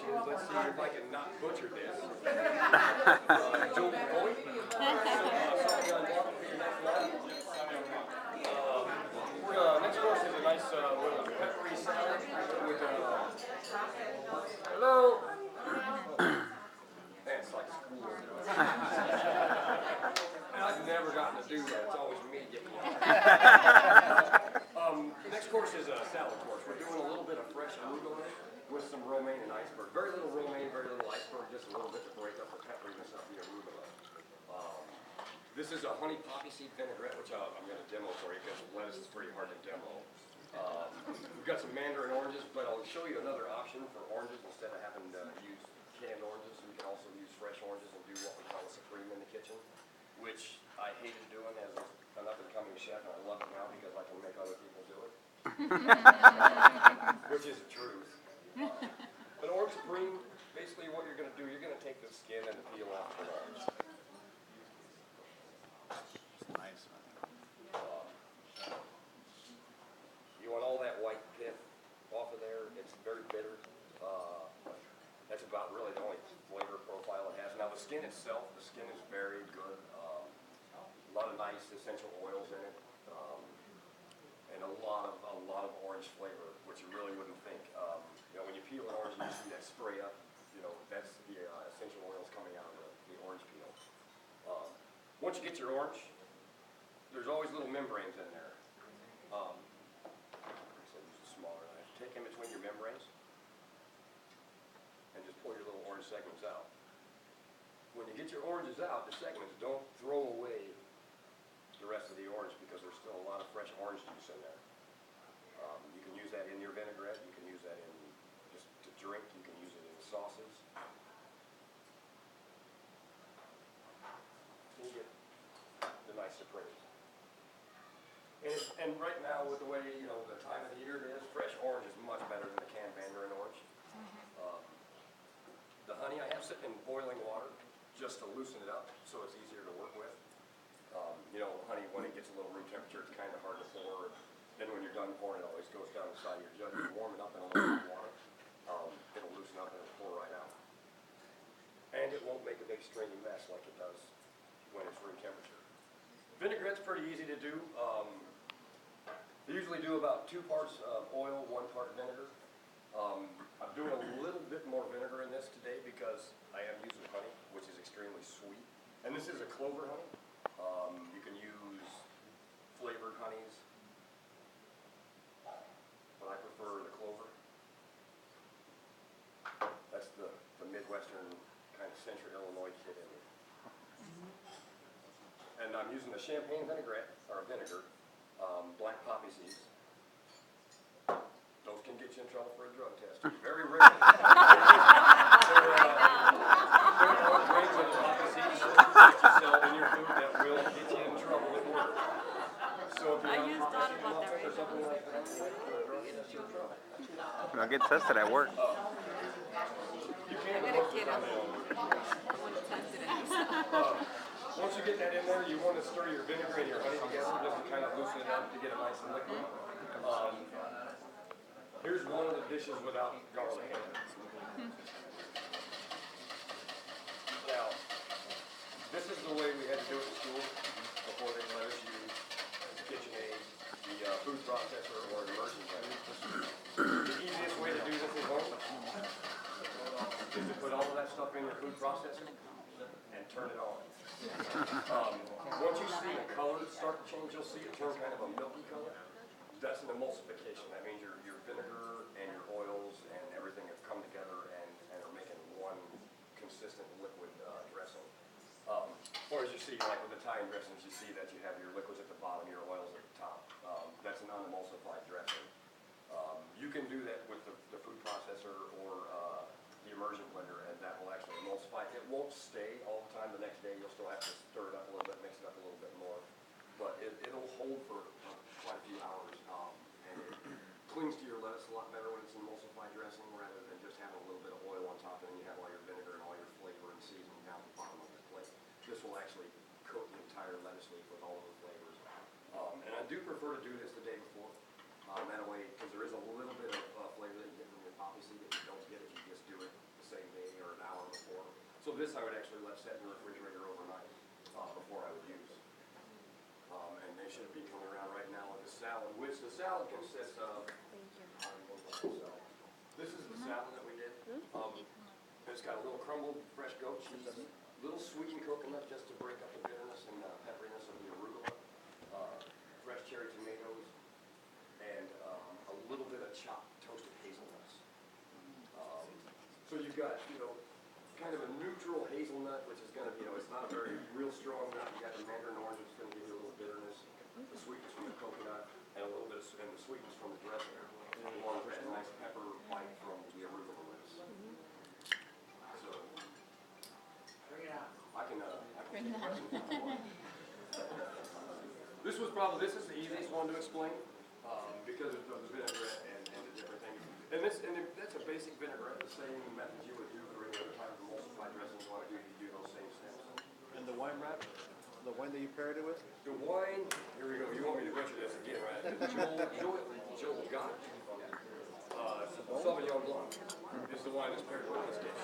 is, let's see if I can not butcher this. Joe Boy. Next course is a nice little peppery salad with hello. Man, it's like school. I've never gotten to do that. It's always me getting it. Next course is a salad course. We're doing a little bit of fresh arugula with some romaine and iceberg. Very little romaine, very little iceberg, just a little bit to break up the pepperiness of the arugula. This is a honey poppy seed vinaigrette, which I'm going to demo for you because lettuce is pretty hard to demo. We've got some mandarin oranges, but I'll show you another option for oranges instead of having to use canned oranges. We can also use fresh oranges and do what we call a supreme in the kitchen, which I hated doing as an up-and-coming chef, and I love it now because I can make other people do it, which is the truth. But orange supreme, basically what you're going to do, you're going to take the skin and the peel off the orange. Nice. You want all that white pith off of there. It's very bitter. That's about really the only flavor profile it has. Now the skin itself, the skin is very good. A lot of nice essential oils in it, and a lot of orange flavor, which you really wouldn't think. You know, when you peel an orange, you see that spray up. You know, that's the essential oils coming out of the orange peel. Once you get your orange, there's always little membranes in there. So use a smaller knife. Take in between your membranes and just pull your little orange segments out. When you get your oranges out, the segments, don't throw away the rest of the orange because there's still a lot of fresh orange juice in there. You can use that in your vinaigrette. You can use that in just to drink. You can use it in sauces. You get the nice supremes. And right now, with the way, you know, the time of the year it is, fresh orange is much better than the canned mandarin orange. The honey I have sitting in boiling water just to loosen it up so it's easier to work with. You know, honey, when it gets a little room temperature, it's kind of hard to pour. Then when you're done pouring, it always goes down the side of your jug. You warm it up in a little water. It'll loosen up and it'll pour right out. And it won't make a big stringy mess like it does when it's room temperature. Vinaigrette's pretty easy to do. They usually do about 2 parts of oil, 1 part vinegar. I'm doing a little bit more vinegar in this today because I am using honey, which is extremely sweet. And this is a clover honey. You can use flavored honeys, but I prefer the clover. That's the Midwestern kind of Central Illinois kid in me. And I'm using the champagne vinaigrette, or vinegar, black poppy seeds. Those can get you in trouble for a drug test. Very rare. There are grains of poppy seeds that you sell in your food that will get you in trouble at work. So if you're not poppy seed muffins or something like that, you're in trouble. I'll get tested at work. You can get them. Once you get that in there, you want to stir your vinegar and your honey together just to kind of loosen it up to get it nice and liquid. Here's one of the dishes without garlic in it. Now, this is the way we had to do it in school before they let us use KitchenAid, the food processor, or an immersion blender. The easiest way to do this at home is to put all of that stuff in your food processor and turn it on. Once you see the color start to change, you'll see it turn kind of a milky color. That's an emulsification. That means your vinegar and your oils and everything have come together and are making one consistent liquid dressing. Or as you see, like with Italian dressings, you see that you have your liquids at the bottom, your oils at the top. That's an unemulsified dressing. You can do that with the food processor or the immersion blender, and that will actually emulsify. It won't stay all the time the next day. You'll still have to stir it up a little bit, mix it up a little bit more. But it'll hold for quite a few hours. And it clings to your lettuce a lot better when it's emulsified dressing rather than just having a little bit of oil on top and then you have all your vinegar and all your flavor and seasoning down the bottom of the plate. This will actually coat the entire lettuce leaf with all of the flavors. And I do prefer to do this the day before. That way, because there is a little bit of flavor that you get from your poppy seed that you don't get if you just do it the same day or an hour before. So this I would actually let set in the refrigerator overnight before I would use. And they should be coming around right now with the salad, which the salad consists of. This is the salad that we did. It's got a little crumbled fresh goat cheese, little sweetened coconut just to break up the bitterness and pepperiness of the arugula, fresh cherry tomatoes, and a little bit of chopped toasted hazelnuts. So you've got, kind of a neutral hazelnut, which is going to, it's not a very real strong nut. You got the mandarin orange, which is going to give you a little bitterness, the sweetness from the coconut, and a little bit of, and the sweetness from the dressing, along with a nice pepper bite from the arugula lettuce. So, I can take questions if you want. This is the easiest one to explain, because of the vinaigrette and the different things. And that's a basic vinaigrette, the same method you would do for any other type of emulsified dressing you want to do, you do those same steps. And the wine wrap, the wine that you paired it with? The wine, here we go, you want me to butcher this again, right? Joel got it. Sauvignon Blanc is the wine that's paired with this dish.